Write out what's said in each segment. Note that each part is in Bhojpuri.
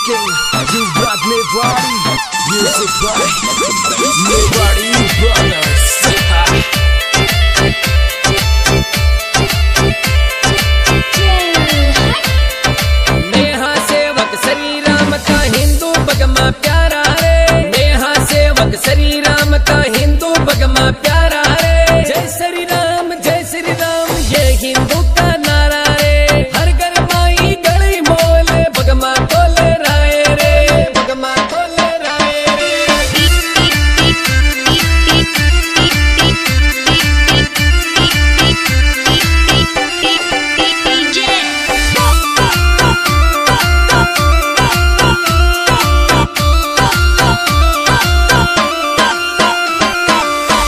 rocking, you got me body. Music by Liberty Brothers. Neha सेवक श्री राम का हिंदू भगमा प्यारा रे। नेहा सेवक श्री राम का हिंदू भगमा प्यारा रे। जय श्री राम ये हिंदू का नारा रे। हर घर माई गली मोले भगमा तोले राय रे। भगमा तोले राय रे।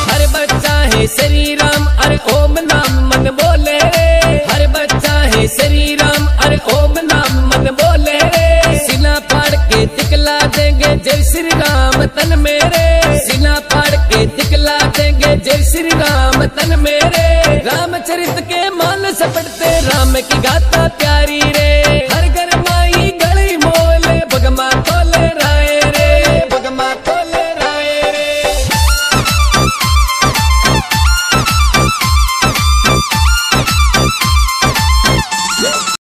हर बच्चा है श्री राम अरे ओम नाम मन बोले रे। हर बच्चा है श्री राम अरे ओम नाम मन बोले रे। सीना फाड़ के दिखला देंगे जय श्री राम तन मेरे। सीना फाड़ के दिखला देंगे जय श्री राम तन मेरे। रामचरित के मान सपटते राम की गाथा प्यारी रे।